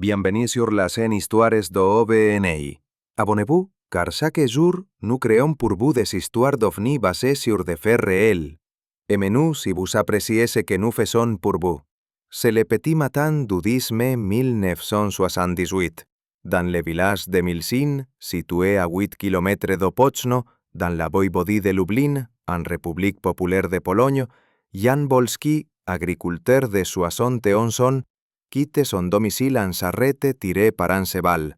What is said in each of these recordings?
Bienvenue sur la chaîne Histoires d'OVNI. Abonnez-vous, car chaque jour, nous créons pour vous des histoires d'OVNI basées sur des faits réels. Aimez-nous si vous appréciez ce que nous faisons pour vous. C'est le petit matin du 10 mai 1978, dans le village de Milcin, situé à 8 km d'Opoczno, dans la voïvodie de Lublin, en République populaire de Pologne, Jan Wolski, agriculteur de 71 ans, quitte son domicile en charrette tirée par un cheval.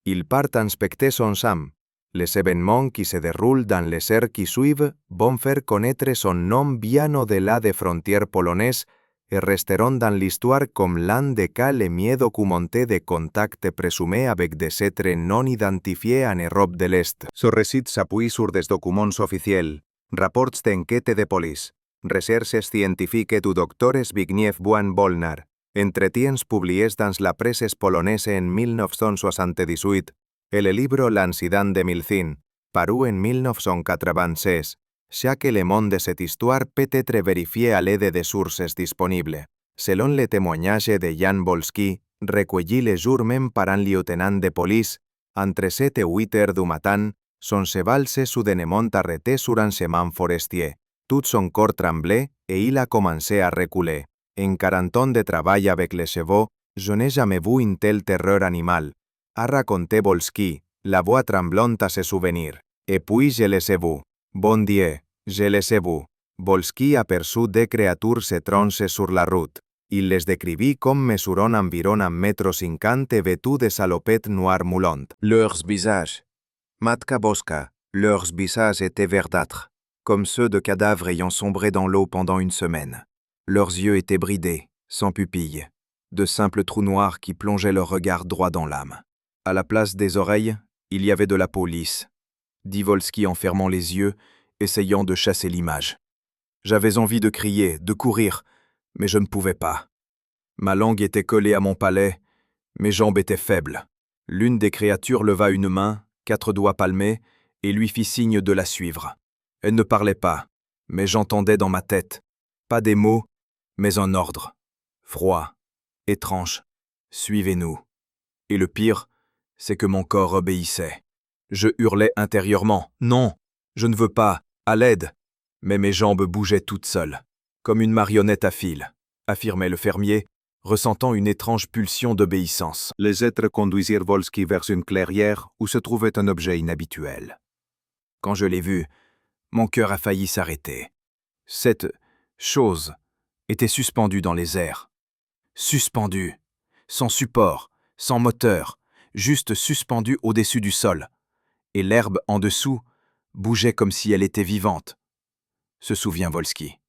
Il part inspecter son champ. Les événements qui se déroulent dans les heures qui suivent vont faire connaître son nom bien au-delà des frontières polonaises et resteront dans l'histoire comme l'un des cas les mieux documentés de contacts présumés avec des êtres non identifiés en Europe de l'Est. Ce récit s'appuie sur des documents officiels, rapports d'enquête de police, recherches scientifiques du docteur Zbigniew Wolnar, entretiens publiés dans la presse polonaise en 1978, et le livre L'incident de Milcin, paru en 1996. Chaque élément de cette histoire peut être vérifié à l'aide des sources disponibles. Selon le témoignage de Jan Wolski, recueilli le jour même par un lieutenant de police, entre 7 et 8 heures du matin, son cheval s'est soudainement arrêté sur un chemin forestier. Tout son corps tremblait et il a commencé à reculer. En 40 ans de travail avec les chevaux, je n'ai jamais vu une telle terreur animale, a raconté Wolski, la voix tremblante à se souvenir. Et puis je les ai vus. Bon Dieu, je les ai vus. Wolski aperçut des créatures étranges sur la route. Il les décrivit comme mesurant environ 1,50 m et vêtus de salopettes noires moulantes. Leurs visages. Matka Boska, leurs visages étaient verdâtres, comme ceux de cadavres ayant sombré dans l'eau pendant une semaine. Leurs yeux étaient bridés, sans pupilles, de simples trous noirs qui plongeaient leur regard droit dans l'âme. À la place des oreilles, il y avait de la peau lisse, dit Wolski en fermant les yeux, essayant de chasser l'image. J'avais envie de crier, de courir, mais je ne pouvais pas. Ma langue était collée à mon palais, mes jambes étaient faibles. L'une des créatures leva une main, 4 doigts palmés, et lui fit signe de la suivre. Elle ne parlait pas, mais j'entendais dans ma tête, pas des mots, mais un ordre. Froid, étrange, suivez-nous. Et le pire, c'est que mon corps obéissait. Je hurlais intérieurement, non, je ne veux pas, à l'aide. Mais mes jambes bougeaient toutes seules, comme une marionnette à fil, affirmait le fermier, ressentant une étrange pulsion d'obéissance. Les êtres conduisirent Wolski vers une clairière où se trouvait un objet inhabituel. Quand je l'ai vu, mon cœur a failli s'arrêter. Cette chose était suspendue dans les airs. Suspendue, sans support, sans moteur, juste suspendue au-dessus du sol. Et l'herbe en dessous bougeait comme si elle était vivante, se souvient Wolski.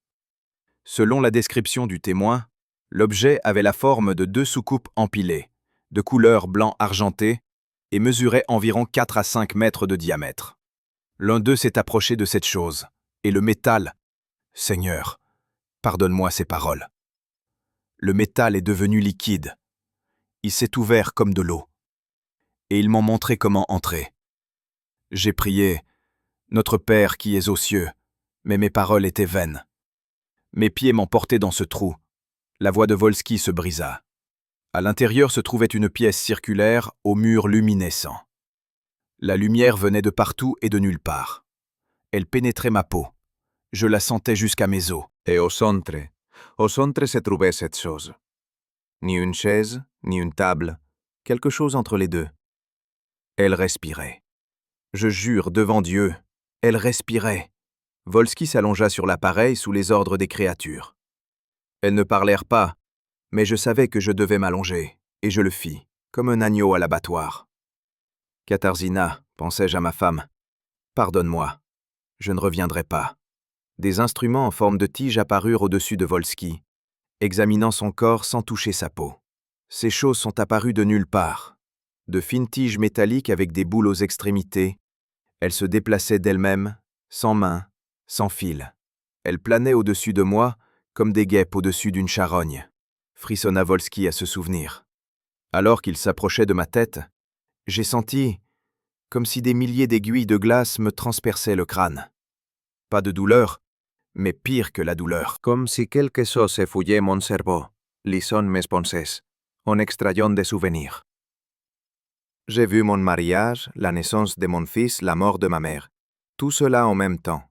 Selon la description du témoin, l'objet avait la forme de 2 soucoupes empilées, de couleur blanc argenté, et mesurait environ 4 à 5 mètres de diamètre. L'un d'eux s'est approché de cette chose, et le métal, Seigneur, pardonne-moi ces paroles. Le métal est devenu liquide. Il s'est ouvert comme de l'eau. Et ils m'ont montré comment entrer. J'ai prié, Notre Père qui es aux cieux, mais mes paroles étaient vaines. Mes pieds m'emportaient dans ce trou. La voix de Wolski se brisa. À l'intérieur se trouvait une pièce circulaire aux murs luminescents. La lumière venait de partout et de nulle part. Elle pénétrait ma peau. Je la sentais jusqu'à mes os. Et au centre se trouvait cette chose. Ni une chaise, ni une table, quelque chose entre les deux. Elle respirait. Je jure devant Dieu, elle respirait. Wolski s'allongea sur l'appareil sous les ordres des créatures. Elles ne parlèrent pas, mais je savais que je devais m'allonger, et je le fis, comme un agneau à l'abattoir. Katarzyna, pensai-je à ma femme, pardonne-moi, je ne reviendrai pas. Des instruments en forme de tige apparurent au-dessus de Wolski, examinant son corps sans toucher sa peau. Ces choses sont apparues de nulle part. De fines tiges métalliques avec des boules aux extrémités. Elles se déplaçaient d'elles-mêmes, sans main, sans fil. Elles planaient au-dessus de moi, comme des guêpes au-dessus d'une charogne, frissonna Wolski à se souvenir. Alors qu'il s'approchait de ma tête, j'ai senti comme si des milliers d'aiguilles de glace me transperçaient le crâne. Pas de douleur, mais pire que la douleur. Comme si quelque chose effouillait mon cerveau, lissant mes pensées. en extrayant des souvenirs. J'ai vu mon mariage, la naissance de mon fils, la mort de ma mère. Tout cela en même temps.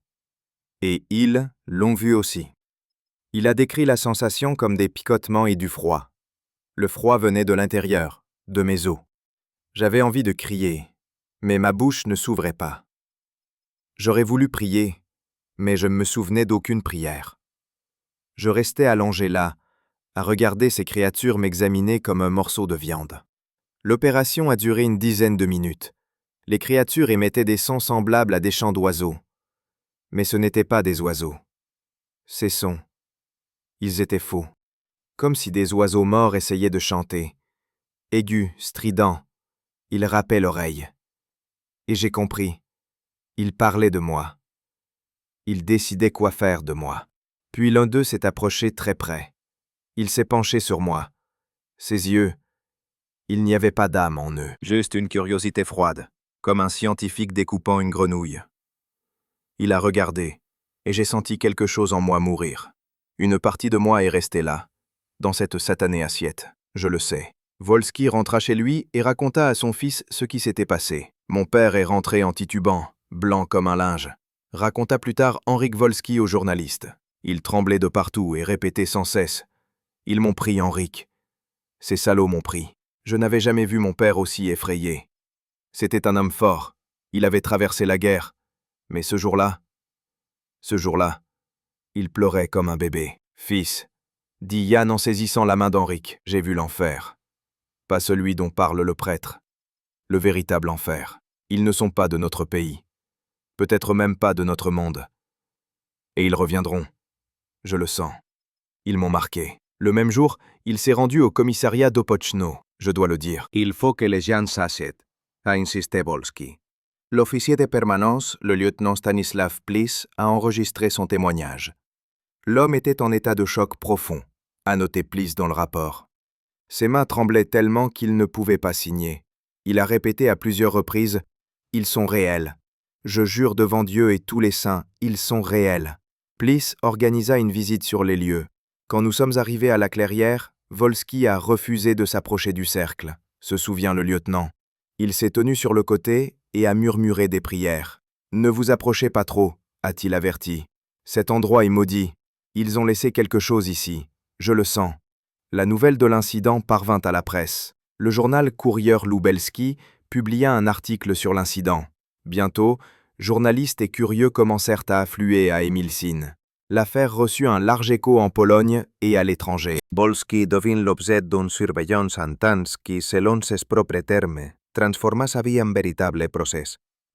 Et ils l'ont vu aussi. Il a décrit la sensation comme des picotements et du froid. Le froid venait de l'intérieur, de mes os. J'avais envie de crier, mais ma bouche ne s'ouvrait pas. J'aurais voulu prier, mais je ne me souvenais d'aucune prière. Je restais allongé là, à regarder ces créatures m'examiner comme un morceau de viande. L'opération a duré une dizaine de minutes. Les créatures émettaient des sons semblables à des chants d'oiseaux. Mais ce n'étaient pas des oiseaux. Ces sons, ils étaient faux. Comme si des oiseaux morts essayaient de chanter. Aigus, stridents, ils râpaient l'oreille. Et j'ai compris. Ils parlaient de moi. Ils décidaient quoi faire de moi. Puis l'un d'eux s'est approché très près. Il s'est penché sur moi. Ses yeux, il n'y avait pas d'âme en eux. Juste une curiosité froide, comme un scientifique découpant une grenouille. Il a regardé, et j'ai senti quelque chose en moi mourir. Une partie de moi est restée là, dans cette satanée assiette, je le sais. Volsky rentra chez lui et raconta à son fils ce qui s'était passé. Mon père est rentré en titubant, blanc comme un linge. Raconta plus tard Henryk Volsky au journaliste. Il tremblait de partout et répétait sans cesse. Ils m'ont pris, Henryk. Ces salauds m'ont pris. Je n'avais jamais vu mon père aussi effrayé. C'était un homme fort. Il avait traversé la guerre. Mais ce jour-là, il pleurait comme un bébé. Fils, dit Yann en saisissant la main d'Henryk, j'ai vu l'enfer. Pas celui dont parle le prêtre. Le véritable enfer. Ils ne sont pas de notre pays. Peut-être même pas de notre monde. Et ils reviendront. Je le sens. Ils m'ont marqué. Le même jour, il s'est rendu au commissariat d'Opochno, je dois le dire. Il faut que les gens sachent, a insisté Volsky. L'officier de permanence, le lieutenant Stanislav Plis, a enregistré son témoignage. L'homme était en état de choc profond, a noté Plis dans le rapport. Ses mains tremblaient tellement qu'il ne pouvait pas signer. Il a répété à plusieurs reprises « Ils sont réels. Je jure devant Dieu et tous les saints, ils sont réels. » Plis organisa une visite sur les lieux. Quand nous sommes arrivés à la clairière, Volsky a refusé de s'approcher du cercle, se souvient le lieutenant. Il s'est tenu sur le côté et a murmuré des prières. « Ne vous approchez pas trop », a-t-il averti. « Cet endroit est maudit. Ils ont laissé quelque chose ici. Je le sens. » La nouvelle de l'incident parvint à la presse. Le journal Courier Lubelski publia un article sur l'incident. Bientôt, journalistes et curieux commencèrent à affluer à Emilcine. L'affaire reçut un large écho en Pologne et à l'étranger. Volsky devint l'objet d'une surveillance intense qui, selon ses propres termes, transforma sa vie en véritable procès.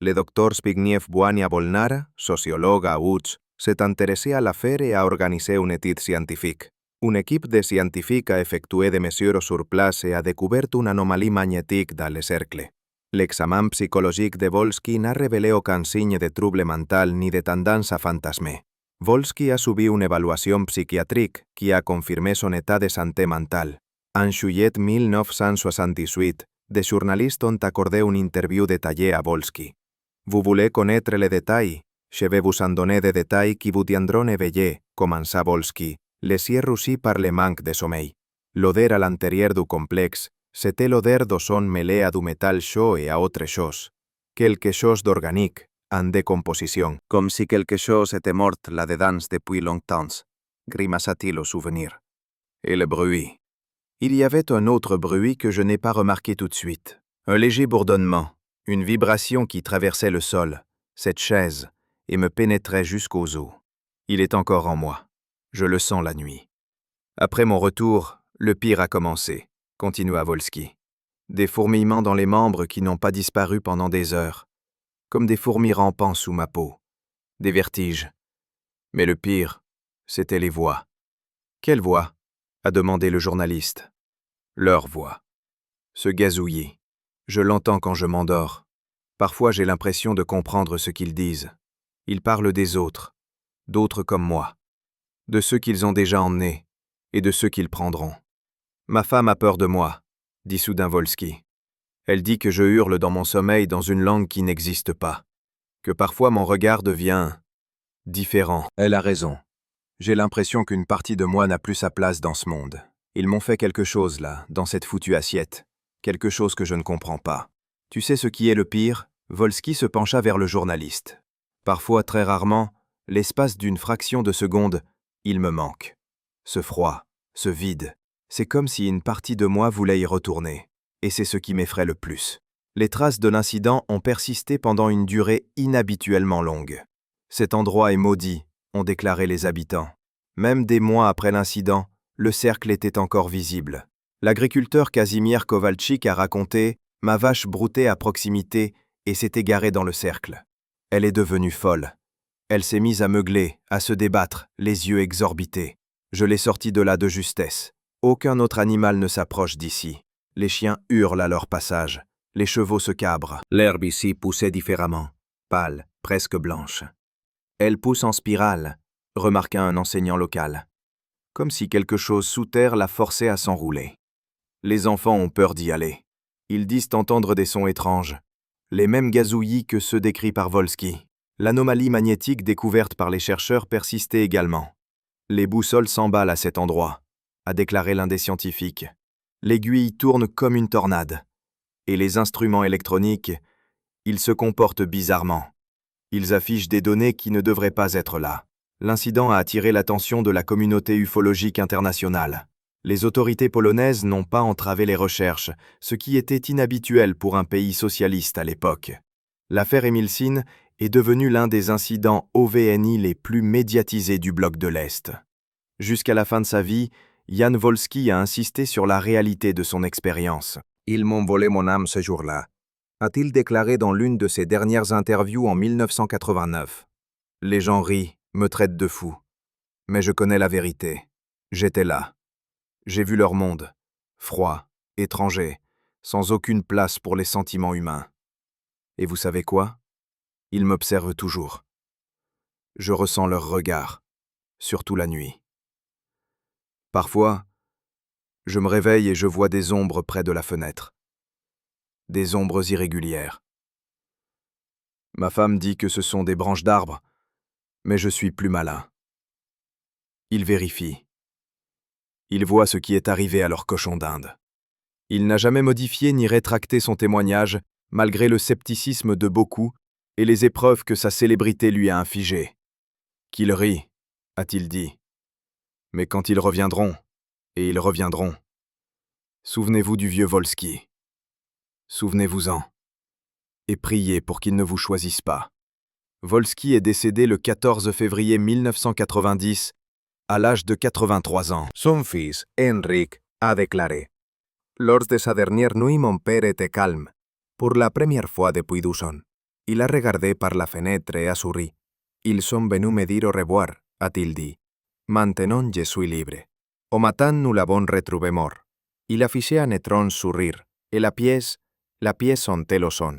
Le docteur Zbigniew Bwania-Wolnar, sociologue à Łódź, s'est intéressé à l'affaire et a organisé une étude scientifique. Une équipe de scientifiques a effectué des mesures sur place et a découvert une anomalie magnétique dans le cercle. L'examen psychologique de Volsky n'a révélé aucun signe de trouble mental ni de tendance à fantasmer. Volsky a subi une évaluation psychiatrique qui a confirmé son état de santé mentale. En juillet 1978, des journalistes ont accordé une interview détaillée à Volsky. Vous voulez connaître les détails? Je vais vous en donner des détails qui vous tiendront éveillé, commença Volsky, les yeux rougis par le manque de sommeil. L'odeur à l'intérieur du complexe, c'était l'odeur d'ozone mêlée à du métal chaud et à autre chose. Quelque chose d'organique, en décomposition, comme si quelque chose était mort là-dedans depuis longtemps, grimaça-t-il au souvenir. Et le bruit. Il y avait un autre bruit que je n'ai pas remarqué tout de suite. Un léger bourdonnement, une vibration qui traversait le sol, cette chaise, et me pénétrait jusqu'aux os. Il est encore en moi. Je le sens la nuit. Après mon retour, le pire a commencé, continua Volsky. Des fourmillements dans les membres qui n'ont pas disparu pendant des heures, comme des fourmis rampant sous ma peau. Des vertiges. Mais le pire, c'étaient les voix. Quelle voix? A demandé le journaliste. Leur voix. Ce gazouillis. Je l'entends quand je m'endors. Parfois j'ai l'impression de comprendre ce qu'ils disent. Ils parlent des autres, d'autres comme moi, de ceux qu'ils ont déjà emmenés et de ceux qu'ils prendront. Ma femme a peur de moi, dit soudain Volsky. Elle dit que je hurle dans mon sommeil dans une langue qui n'existe pas, que parfois mon regard devient différent. Elle a raison. J'ai l'impression qu'une partie de moi n'a plus sa place dans ce monde. Ils m'ont fait quelque chose là, dans cette foutue assiette. Quelque chose que je ne comprends pas. Tu sais ce qui est le pire? Volsky se pencha vers le journaliste. Parfois, très rarement, l'espace d'une fraction de seconde, il me manque. Ce froid, ce vide, c'est comme si une partie de moi voulait y retourner. Et c'est ce qui m'effraie le plus. Les traces de l'incident ont persisté pendant une durée inhabituellement longue. Cet endroit est maudit, ont déclaré les habitants. Même des mois après l'incident, le cercle était encore visible. L'agriculteur Kazimierz Kowalczyk a raconté « Ma vache broutait à proximité et s'est égarée dans le cercle. Elle est devenue folle. Elle s'est mise à meugler, à se débattre, les yeux exorbités. Je l'ai sortie de là de justesse. Aucun autre animal ne s'approche d'ici. Les chiens hurlent à leur passage. Les chevaux se cabrent. L'herbe ici poussait différemment, pâle, presque blanche. Elle pousse en spirale, remarqua un enseignant local. Comme si quelque chose sous terre la forçait à s'enrouler. Les enfants ont peur d'y aller. Ils disent entendre des sons étranges. Les mêmes gazouillis que ceux décrits par Volsky. L'anomalie magnétique découverte par les chercheurs persistait également. Les boussoles s'emballent à cet endroit, a déclaré l'un des scientifiques. L'aiguille tourne comme une tornade. Et les instruments électroniques, ils se comportent bizarrement. Ils affichent des données qui ne devraient pas être là. L'incident a attiré l'attention de la communauté ufologique internationale. Les autorités polonaises n'ont pas entravé les recherches, ce qui était inhabituel pour un pays socialiste à l'époque. L'affaire Emilsine est devenue l'un des incidents OVNI les plus médiatisés du bloc de l'Est. Jusqu'à la fin de sa vie, Jan Volsky a insisté sur la réalité de son expérience. « Ils m'ont volé mon âme ce jour-là », a-t-il déclaré dans l'une de ses dernières interviews en 1989. « Les gens rient, me traitent de fou. Mais je connais la vérité. J'étais là. J'ai vu leur monde, froid, étranger, sans aucune place pour les sentiments humains. Et vous savez quoi? Ils m'observent toujours. Je ressens leur regard, surtout la nuit. Parfois, je me réveille et je vois des ombres près de la fenêtre. Des ombres irrégulières. Ma femme dit que ce sont des branches d'arbres, mais je suis plus malin. Il vérifie. Il voit ce qui est arrivé à leur cochon d'Inde. Il n'a jamais modifié ni rétracté son témoignage, malgré le scepticisme de beaucoup et les épreuves que sa célébrité lui a infligées. Qu'il rit, a-t-il dit. Mais quand ils reviendront, et ils reviendront, souvenez-vous du vieux Volsky. Souvenez-vous-en. Et priez pour qu'ils ne vous choisissent pas. Volsky est décédé le 14 février 1990, à l'âge de 83 ans. Son fils, Henrik, a déclaré Lors de sa dernière nuit, mon père était calme. Pour la première fois depuis 12 ans. Il a regardé par la fenêtre et a souri. Ils sont venus me dire au revoir, a-t-il dit. Maintenant, je suis libre. Au matin, nous l'avons retrouvé mort. Il affichait un étrange sourire, et la pièce sentait le son.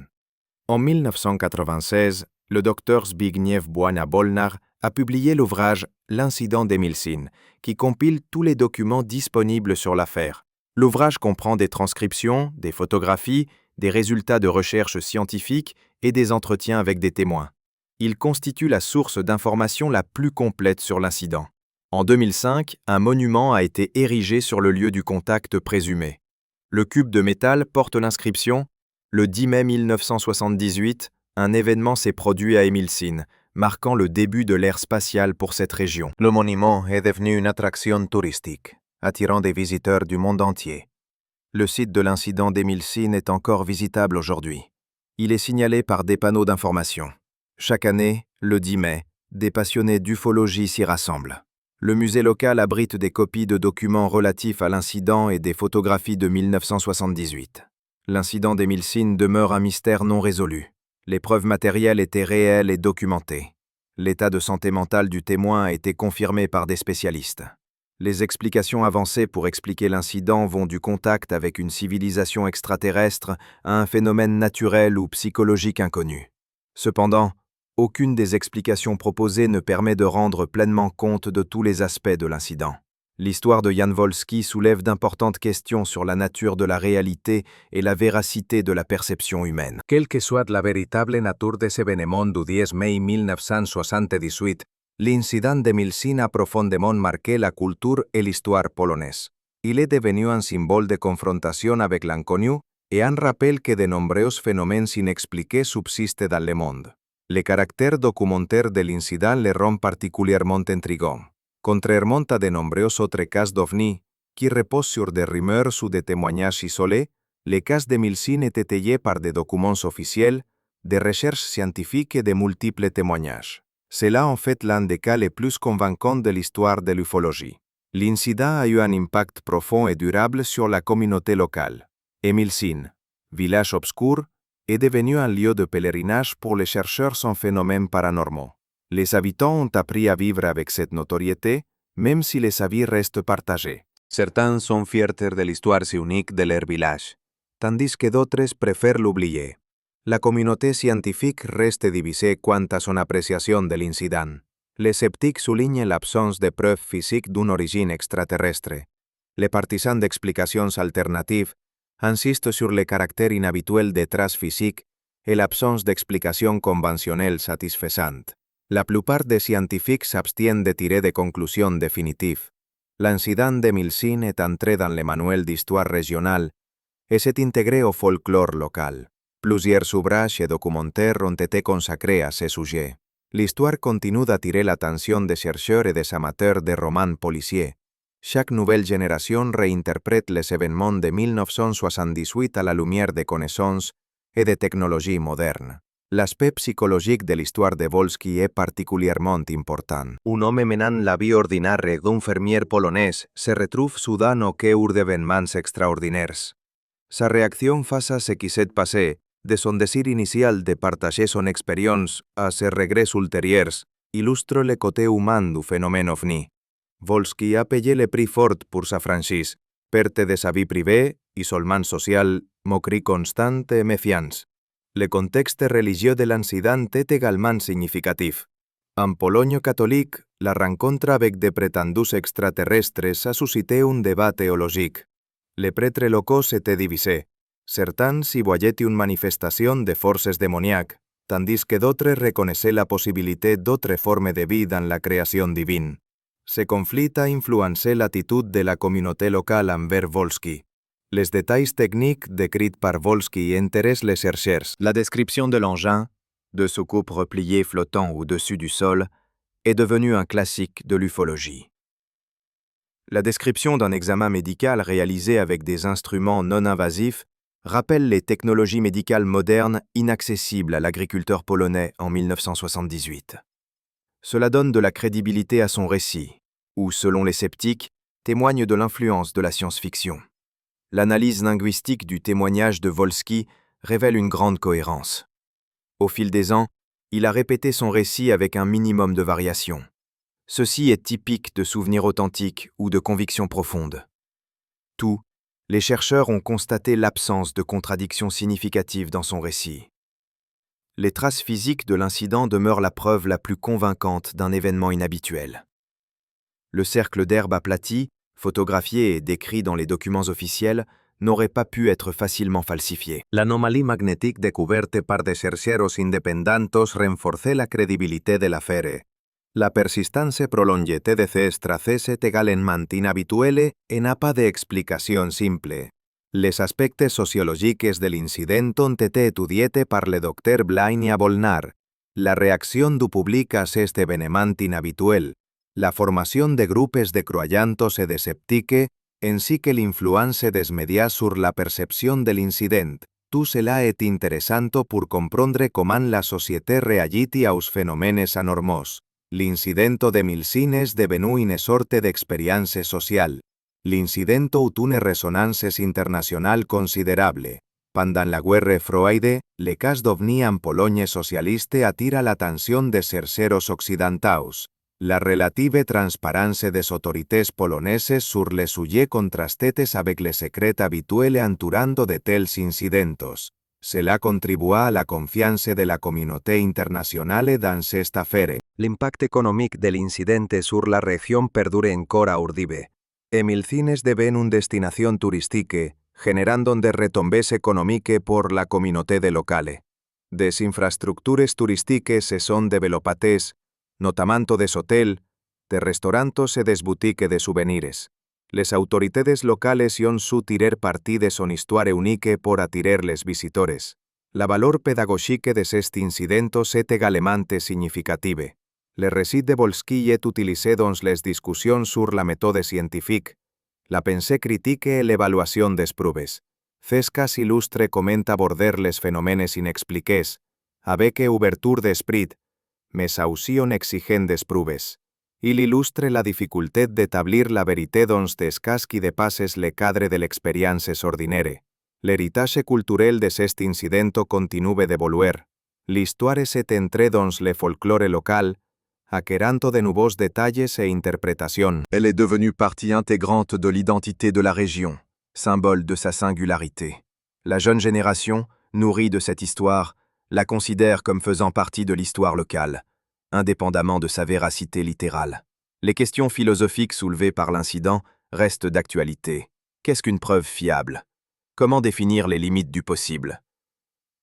En 1996, le docteur Zbigniew Bwana-Bolnar a publié l'ouvrage L'incident d'Emilsine, qui compile tous les documents disponibles sur l'affaire. L'ouvrage comprend des transcriptions, des photographies, des résultats de recherches scientifiques et des entretiens avec des témoins. Il constitue la source d'information la plus complète sur l'incident. En 2005, un monument a été érigé sur le lieu du contact présumé. Le cube de métal porte l'inscription « Le 10 mai 1978, un événement s'est produit à Emilsine, marquant le début de l'ère spatiale pour cette région. » Le monument est devenu une attraction touristique, attirant des visiteurs du monde entier. Le site de l'incident d'Emilsine est encore visitable aujourd'hui. Il est signalé par des panneaux d'information. Chaque année, le 10 mai, des passionnés d'ufologie s'y rassemblent. Le musée local abrite des copies de documents relatifs à l'incident et des photographies de 1978. L'incident d'Emilsine demeure un mystère non résolu. Les preuves matérielles étaient réelles et documentées. L'état de santé mentale du témoin a été confirmé par des spécialistes. Les explications avancées pour expliquer l'incident vont du contact avec une civilisation extraterrestre à un phénomène naturel ou psychologique inconnu. Cependant, aucune des explications proposées ne permet de rendre pleinement compte de tous les aspects de l'incident. L'histoire de Jan Volsky soulève d'importantes questions sur la nature de la réalité et la véracité de la perception humaine. Quelle que soit la véritable nature de ce événement du 10 mai 1978, l'incident d'Emilsine a profondément marqué la culture et l'histoire polonaise. Il est devenu un symbole de confrontation avec l'inconnu et un rappel que de nombreux phénomènes inexpliqués subsistent dans le monde. Le caractère documentaire de l'incident le rend particulièrement intrigant. Contrairement à de nombreux autres cas d'OVNI, qui reposent sur des rumeurs ou des témoignages isolés, le cas de Milsin est étayé par des documents officiels, des recherches scientifiques et de multiples témoignages. C'est là en fait l'un des cas les plus convaincants de l'histoire de l'ufologie. L'incident a eu un impact profond et durable sur la communauté locale. Et Milsin, village obscur, est devenu un lieu de pèlerinage pour les chercheurs en phénomènes paranormaux. Les habitants ont appris à vivre avec cette notoriété, même si les avis restent partagés. Certains sont fiers de l'histoire si unique de leur village, tandis que d'autres préfèrent l'oublier. La communauté scientifique reste divisée quant à son appréciation de l'incident. Les sceptiques soulignent l'absence de preuves physiques d'une origine extraterrestre. Les partisans d'explications alternatives insistent sur le caractère inhabituel des traces physiques et l'absence d'explications conventionnelles satisfaisantes. La plupart des scientifiques s'abstiennent de tirer des conclusions définitives. L'incident de Milsin est entré dans le manuel d'histoire régionale et s'est intégré au folklore local. Plusieurs ouvrages et documentaires ont été consacrés à ce sujet. L'histoire continue d'attirer l'attention des chercheurs et des amateurs de romans policiers. Chaque nouvelle génération réinterprète les événements de 1978 à la lumière de connaissances et de technologies modernes. L'aspect psychologique de l'histoire de Wolski est particulièrement important. Un homme menant la vie ordinaire d'un fermier polonès se retrouve soudain au cœur d'événements extraordinaires. Sa réaction face à ce qui s'est passé, de son désir initial de partager son expérience à ses regrets ultérieurs, illustre le côté humain du phénomène OVNI. Wolski a payé le prix fort pour sa franchise, perte de sa vie privée, isolement social, moquerie constante et méfiance. Le contexte religieux de l'incident est également significatif. En Pologne catholique, la rencontre avec des prétendus extraterrestres a suscité un débat théologique. Les prêtres locaux s'étaient divisés. Certains y voyaient une manifestation de forces démoniaques, tandis que d'autres reconnaissaient la possibilité d'autres formes de vie dans la création divine. Ce conflit a influencé l'attitude de la communauté locale envers Wolski. Les détails techniques décrits par Wolski intéressent les chercheurs. La description de l'engin, de soucoupe repliée flottant au-dessus du sol, est devenue un classique de l'ufologie. La description d'un examen médical réalisé avec des instruments non invasifs rappelle les technologies médicales modernes inaccessibles à l'agriculteur polonais en 1978. Cela donne de la crédibilité à son récit, ou, selon les sceptiques, témoigne de l'influence de la science-fiction. L'analyse linguistique du témoignage de Wolski révèle une grande cohérence. Au fil des ans, il a répété son récit avec un minimum de variations. Ceci est typique de souvenirs authentiques ou de convictions profondes. Les chercheurs ont constaté l'absence de contradictions significatives dans son récit. Les traces physiques de l'incident demeurent la preuve la plus convaincante d'un événement inhabituel. Le cercle d'herbe aplati, photographié et décrit dans les documents officiels, n'aurait pas pu être facilement falsifié. L'anomalie magnétique découverte par des chercheurs indépendants renforçait la crédibilité de l'affaire. La persistance prolongée de ces traces est également inhabituelle et n'a pas d'explication simple. Les aspects sociologiques de l'incident ont été étudiés par le docteur Blaine Abolnar. La réaction du public à cet événement inhabituel, la formation de groupes de croyants et de sceptiques, ainsi que l'influence des médias sur la perception de l'incident. Tout cela est intéressant pour comprendre comment la société réagit aux phénomènes anormaux. L'incident de Milsin est devenu une sorte d'expérience sociale. L'incident eut une ressonance internationale considérable. Pendant la guerra froide, le cas d'OVNI en Pologne socialiste attira l'attention des chercheurs occidentaux. La relative transparence des autorités polonaises sur le sujet contrastait avec les secrets habituels entourant de tels incidents. Cela contribua a la confiance de la communauté internationale dans cette affaire. L'impact économique de l'incident sur la région perdure encore aujourd'hui. Milsin esdeven une destination touristique, generando des retombées économiques pour la communauté locale. Des infraestructures touristiques se sont développées, notamment des hôtels, des restaurants et des boutiques de souvenirs. Les autorités locales ont su tirer parti de son histoire unique pour attirer les visitores. La valor pédagogique de cet incident est également significative. Le récit de Volsky est utilisé dans les discussions sur la méthode scientifique, la pensée critique et l'évaluation des preuves. Cescas illustre comment aborder les phénomènes inexpliqués, avec ouverture d'esprit, mais aussi en exigeant des preuves. Il illustre la difficulté d'établir la vérité dans des cas qui dépassent le cadre de l'expérience ordinaire. L'héritage culturel de cet incident continue d'évoluer. L'histoire s'est entrée dans le folklore local, acquérant de nouveaux détails et interprétations. Elle est devenue partie intégrante de l'identité de la région, symbole de sa singularité. La jeune génération, nourrie de cette histoire, la considère comme faisant partie de l'histoire locale, indépendamment de sa véracité littérale. Les questions philosophiques soulevées par l'incident restent d'actualité. Qu'est-ce qu'une preuve fiable? Comment définir les limites du possible?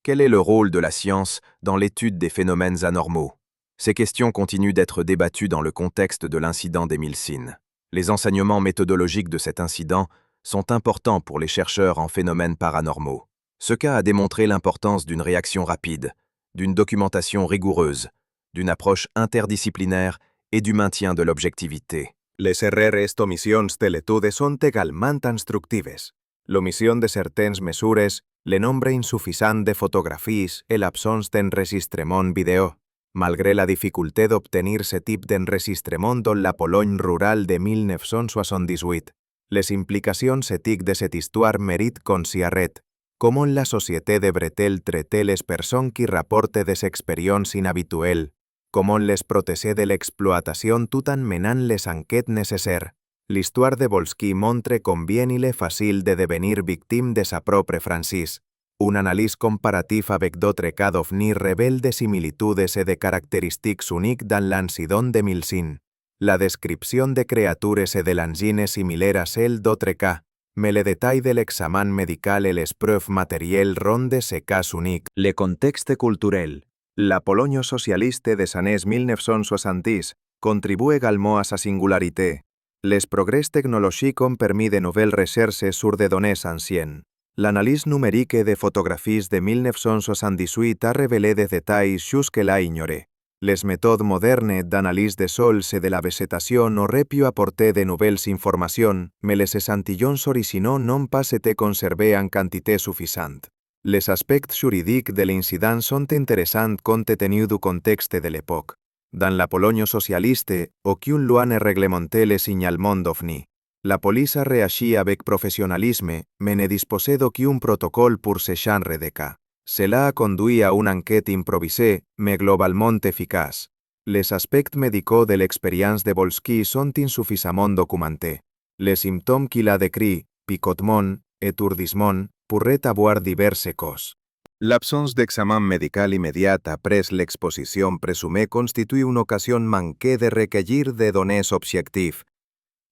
Quel est le rôle de la science dans l'étude des phénomènes anormaux? Ces questions continuent d'être débattues dans le contexte de l'incident d'Émile Sine. Les enseignements méthodologiques de cet incident sont importants pour les chercheurs en phénomènes paranormaux. Ce cas a démontré l'importance d'une réaction rapide, d'une documentation rigoureuse, d'une approche interdisciplinaire et du maintien de l'objectivité. Les erreurs et omissions de l'étude sont également instructives. L'omission de certaines mesures, le nombre insuffisant de photographies et l'absence d'enregistrement vidéo. Malgré la difficulté d'obtenir ce type d'enregistrement dans la Pologne rurale de 1978, les implications éthiques de cette histoire méritent qu'on s'y arrête. Comment la société devrait-elle traiter les personnes qui rapportent des expériences inhabituelles? Comment les protéger de l'exploitation tout en menant les enquêtes nécessaires? L'histoire de Volsky montre combien il est facile de devenir victime de sa propre franchise. Une analyse comparative avec d'autres cas d'OVNI révèle des similitudes et des caractéristiques uniques dans l'incident d'Émile Sine. La description de créatures et de l'engin est similaire à celle d'autres cas, mais les détails de l'examen médical et les preuves matérielles rendent ces cas uniques. Le contexte culturel. La Pologne socialiste des années 1970 contribue également à sa singularité. Les progrès technologiques ont permis de nouvelles recherches sur des données anciennes. L'analyse numérique des photographies de 1978 a révélé des détails jusque-là ignorés. Les méthodes modernes d'analyse des sols et de la végétation auraient pu apporter de nouvelles informations, mais les échantillons originaux n'ont pas été conservés en quantité suffisante. Les aspects juridiques de l'incident sont intéressants compte tenu du contexte de l'époque. Dans la Pologne socialiste, aucune loi ne réglementait le signalement d'OVNI. La police a réagi avec professionnalisme, mais ne disposait d'aucun protocole pour ce genre de cas. Cela a conduit à une enquête improvisée, mais globalement efficace. Les aspects médicaux de l'expérience de Volsky sont insuffisamment documentés. Les symptômes qu'il a décrits, picotement, étourdissement, pourraient avoir diverses causes. L'absence d'examen médical immédiat après l'exposition présumée constitue une occasion manquée de recueillir des données objectives.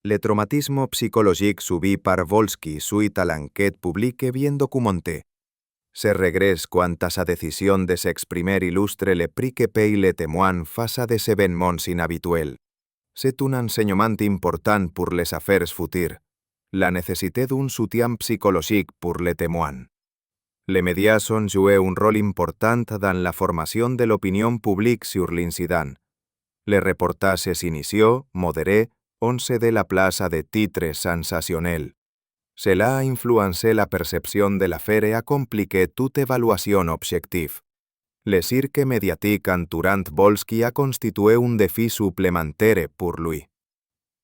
Le traumatisme psychologique subi par Volsky suite à l'enquête publique est bien documenté. Ce regret quant à sa décision de s'exprimer illustre le prix que paye le témoin face à des événements inhabituels. C'est un enseignement important pour les affaires futures, la nécessité d'un soutien psychologique pour les témoins. Les médias ont joué un rôle important dans la formation de l'opinion publique sur l'incident. Les reportages initiaux, modérés, ont cédé la place à des titres sensationnels. Cela a influencé la perception de l'affaire et a compliqué toute évaluation objective. Le cirque médiatique entourant Volsky a constitué un défi supplémentaire pour lui.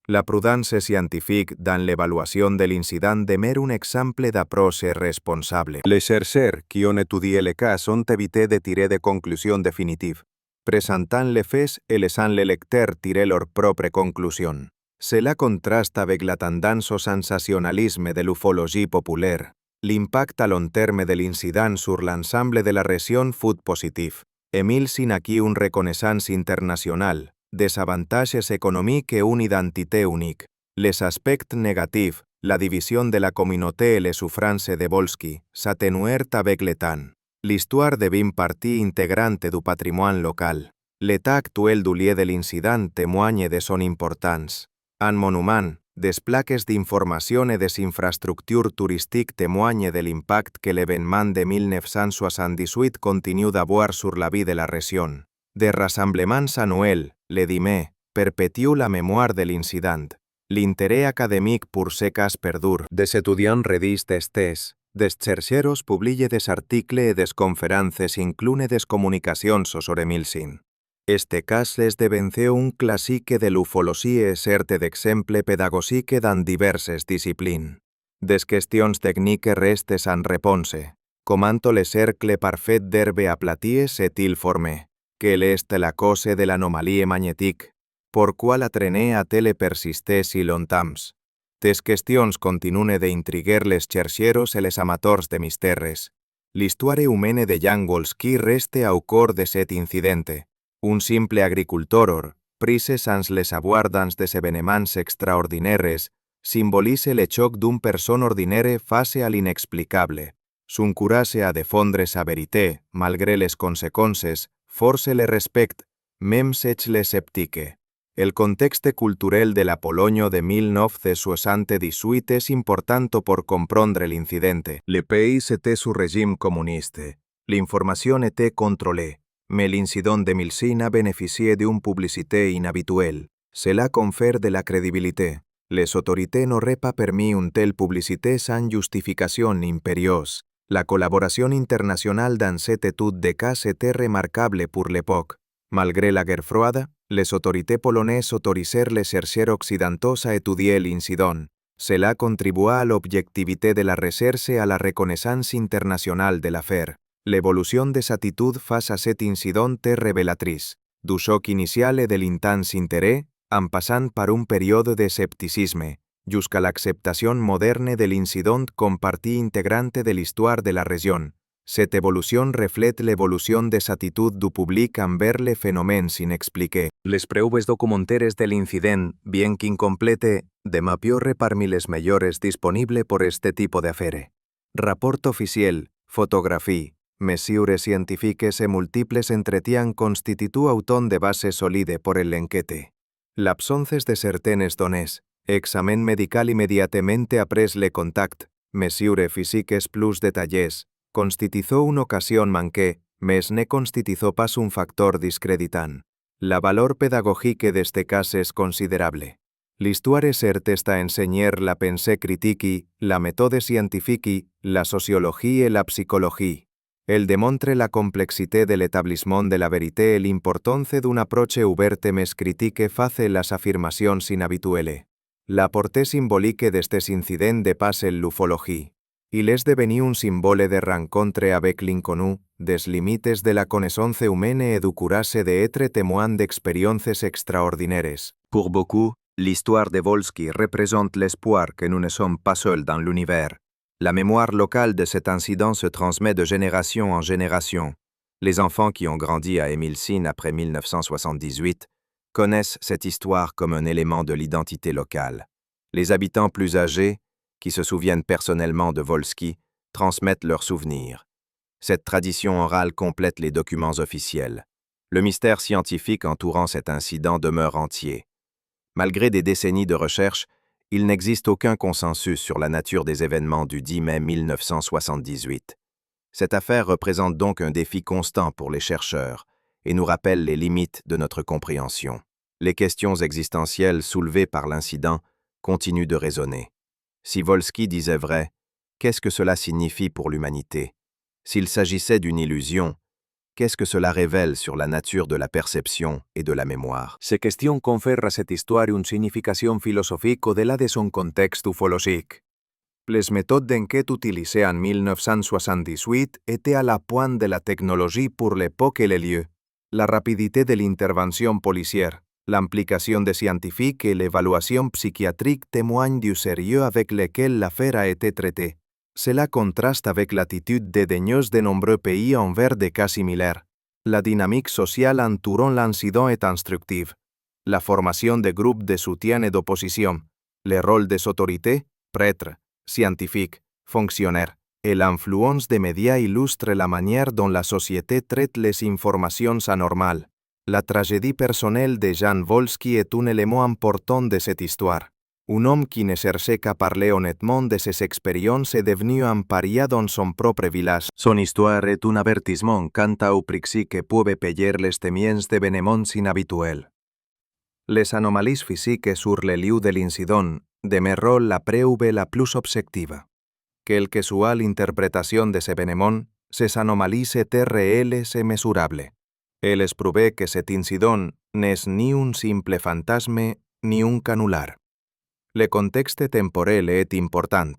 La prudence scientifique dans l'évaluation de l'incident demeure un exemple d'approche responsable. Les chercheurs qui ont étudié le cas ont évité de tirer des conclusions définitives, présentant les faits et laissant le lecteur tirer leurs propres conclusions. Cela contraste avec la tendance au sensationnalisme de l'ufologie populaire. L'impact à long terme de l'incident sur l'ensemble de la région fut positif. Émile Sine acquit une reconnaissance internationale, des avantages économiques et une identité unique. Les aspects négatifs, la division de la communauté et les souffrances de Volsky, s'atténuèrent avec le temps. L'histoire devint partie intégrante du patrimoine local. L'état actuel du lieu de l'incident témoigne de son importance. Un monument, Des plaques d'informació et des infrastructures touristiques témoignent de l'impact que l'événement de 1978 continue d'avoir sur la vie de la région. Des rassemblements annuels, le dimé, perpétuent la mémoire de l'incident. L'intérêt académic pour ce cas perdure. Des étudiants redis des tests, des chercheros publiquent des articles et des conférences inclune des comunicacions sobre 2005. Este cas esdevenceu un clàssic de l'ufologia e certe d'exemple pedagogique dans diverses disciplines. Des qüestions tècniques restes en reponse. Comanto le cercle parfait d'herbe aplaties est-il formé? Quelle est la cause de l'anomalie magnétique? Pourquoi la traînée a-t-elle persisté si longtemps? Tes qüestions continuen d'intriguer les chercheros et les amateurs de mistères. L'histoire humaine de Jan Wolski reste au cor de cet incident. Un simple agricultor, prise sans les savoir dans des événements extraordinaires, simbolise le xoc d'un person ordinaire face a l'inexplicable. Son courage a defondre sa vérité, malgré les consequences, force le respecte, même sech l'esceptique. El contexte culturel de la Pologne de 1978 és important pour comprendre l'incident. Le pays était sous régime communiste. L'information était contrôlée. Mais l'incident de 2005 a bénéficié d'une publicité inhabituelle. Cela confère de la crédibilité. Les autorités n'auraient pas permis une telle publicité sans justification impérieuse. La collaboration internationale dans cette étude de cas était remarquable pour l'époque. Malgré la guerre froide, les autorités polonaises autorisèrent les chercheurs occidentaux à étudier l'incident. Cela contribua à l'objectivité de la recherche et à la reconnaissance internationale de l'affaire. L'évolution des attitudes face à cet incident est révélatrice. Du choc initial et de l'intense intérêt, en passant par un période d'escepticisme, jusqu'à l'acceptation moderne de l'incident comme partie intégrante de l'histoire de la région. Cette évolution reflète l'évolution des attitudes du public envers les phénomènes inexpliqués. Les preuves documentaires de l'incident, bien qu'incomplete, demapioren parmi les millores disponibles por este tipo d'affaires. Rapport officiel, fotografie, mesures scientifiques et multiples entretiens constituent autant de base solide pour l'enquête. L'absence de certaines données, examen médical immédiatement après le contact, mesures physiques plus détaillées, constitució una occasió manquée, mais ne constitució pas un factor discreditant. La valor pedagògique d'este cas és considerable. L'histoire cert està a ensenyar la pensée critique, la méthode scientifique, la sociologie et la psychologie. Elle démontre la complexité de l'établissement de la vérité et l'importance d'un approche ouverte més critique face les afirmacions inhabituelles. La portée symbolique d'estes incidents dépasse l'ufologie. Il est devenu un symbole de rencontre avec l'inconnu, des limites de la connaissance humaine et du courage d'être témoin d'expériences extraordinaires. Pour beaucoup, l'histoire de Wolski représente l'espoir que nous ne sommes pas seuls dans l'univers. La mémoire locale de cet incident se transmet de génération en génération. Les enfants qui ont grandi à Emilsin après 1978 connaissent cette histoire comme un élément de l'identité locale. Les habitants plus âgés, qui se souviennent personnellement de Wolski, transmettent leurs souvenirs. Cette tradition orale complète les documents officiels. Le mystère scientifique entourant cet incident demeure entier. Malgré des décennies de recherche, il n'existe aucun consensus sur la nature des événements du 10 mai 1978. Cette affaire représente donc un défi constant pour les chercheurs et nous rappelle les limites de notre compréhension. Les questions existentielles soulevées par l'incident continuent de résonner. Si Wolski disait vrai, qu'est-ce que cela signifie pour l'humanité? S'il s'agissait d'une illusion, qu'est-ce que cela révèle sur la nature de la perception et de la mémoire? Ces questions confèrent à cette histoire une signification philosophique au-delà de son contexte ufologique. Les méthodes d'enquête utilisées en 1978 étaient à la pointe de la technologie pour l'époque et les lieux. La rapidité de l'intervention policière, l'implication des scientifiques et l'évaluation psychiatrique témoignent du sérieux avec lequel l'affaire a été traitée. Cela contraste avec l'attitude dédaigneuse de nombreux pays envers des cas similaires. La dynamique sociale entourant l'incident est instructive. La formation de groupes de soutien et d'opposition, les rôles des autorités, prêtres, scientifiques, fonctionnaires, et l'influence des médias illustrent la manière dont la société traite les informations anormales. La tragédie personnelle de Jan Wolski est un élément important de cette histoire. Un homme qui ne cherchait qu'à parler honnêtement de ses expériences est devenu un paria dans son propre village. Son histoire est un avertissement quant au prix que peuvent payer les témoins d'événements inhabituels. Les anomalies physiques sur le lieu de l'incident demeurent la preuve la plus objective. Quelle que soit l'interprétation des événements, ces anomalies étaient réelles et mesurables. Elles prouvaient que cet incident n'est ni un simple fantasme ni un canular. Le contexte temporel est important.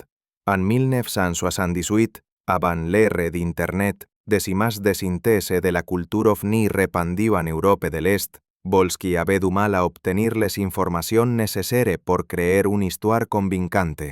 En 1978, avant l'ère d'Internet, des images de synthèse de la culture ovni répandues en Europe de l'Est, Volsky avait du mal à obtenir les informations nécessaires pour créer une histoire convaincante.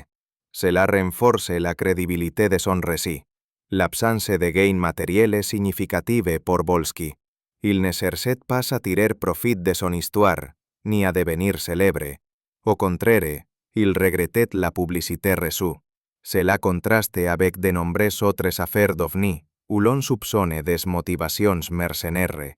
Cela renforce la crédibilité de son récit. L'absence de gain matériel est significative pour Volsky. Il ne cherchait pas à tirer profit de son histoire, ni à devenir célèbre. Au contraire, il regrettait la publicité reçue. Cela contraste avec de nombreuses autres affaires d'OVNI, où l'on soupçonne des motivations mercenaires.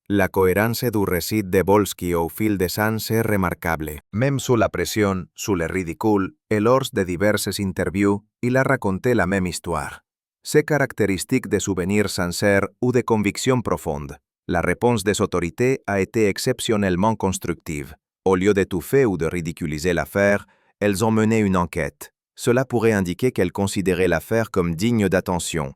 La cohérence du récit de Volsky au fil des ans est remarquable. Même sous la pression, sous le ridicule, et lors de diverses interviews, il a raconté la même histoire. C'est caractéristique de souvenirs sincères ou de convictions profondes. La réponse des autorités a été exceptionnellement constructive. Au lieu d'étouffer ou de ridiculiser l'affaire, elles ont mené une enquête. Cela pourrait indiquer qu'elles considéraient l'affaire comme digne d'attention,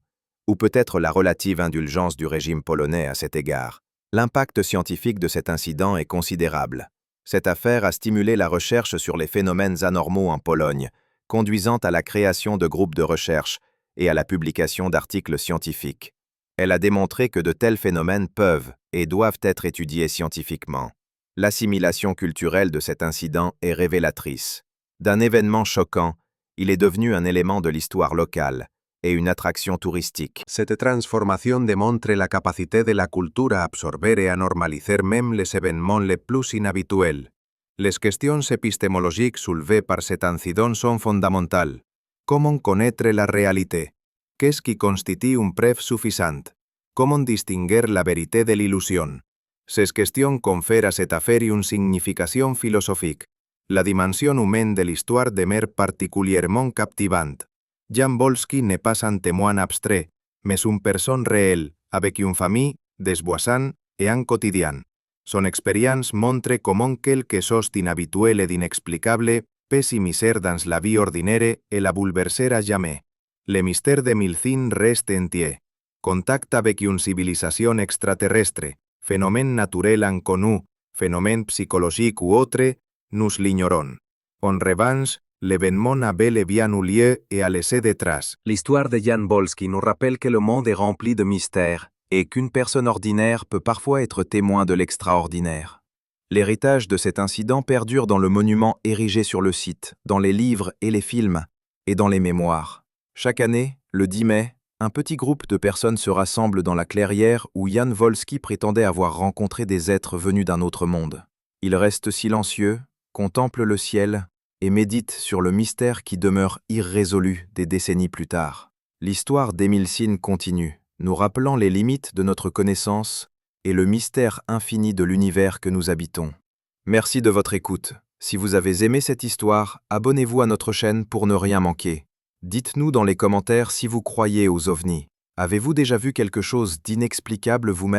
ou peut-être la relative indulgence du régime polonais à cet égard. L'impact scientifique de cet incident est considérable. Cette affaire a stimulé la recherche sur les phénomènes anormaux en Pologne, conduisant à la création de groupes de recherche et à la publication d'articles scientifiques. Elle a démontré que de tels phénomènes peuvent et doivent être étudiés scientifiquement. L'assimilation culturelle de cet incident est révélatrice. D'un événement choquant, il est devenu un élément de l'histoire locale et une attraction touristique. Cette transformation démontre la capacité de la culture à absorber et à normaliser même les événements les plus inhabituels. Les questions épistémologiques soulevées par cet incident sont fondamentales. Comment connaître la réalité? Qu'est-ce qui constitue une preuve suffisante? Comment distinguer la vérité de l'illusion? Ces questions confèrent à cette affaire une signification philosophique. La dimension humaine de l'histoire demeure particulièrement captivante. Jan Volsky n'est pas un témoin abstrait, mais une personne réelle, avec une famille, des voisins et un quotidien. Son expérience montre comment quelque chose d'inhabituel et d'inexplicable peut s'immiscer dans la vie ordinaire et la bouleverser à jamais. Le mystère de Milcin reste entier. Contact avec une civilisation extraterrestre, phénomène naturel inconnu, phénomène psychologique ou autre, nous l'ignorons. En revanche, l'événement a bel et bien eu lieu et a laissé des traces. L'histoire de Jan Volsky nous rappelle que le monde est rempli de mystères et qu'une personne ordinaire peut parfois être témoin de l'extraordinaire. L'héritage de cet incident perdure dans le monument érigé sur le site, dans les livres et les films, et dans les mémoires. Chaque année, le 10 mai, un petit groupe de personnes se rassemble dans la clairière où Jan Volsky prétendait avoir rencontré des êtres venus d'un autre monde. Il reste silencieux, contemple le ciel et médite sur le mystère qui demeure irrésolu des décennies plus tard. L'histoire d'Emilcin continue, nous rappelant les limites de notre connaissance et le mystère infini de l'univers que nous habitons. Merci de votre écoute. Si vous avez aimé cette histoire, abonnez-vous à notre chaîne pour ne rien manquer. Dites-nous dans les commentaires si vous croyez aux ovnis. Avez-vous déjà vu quelque chose d'inexplicable vous-même ?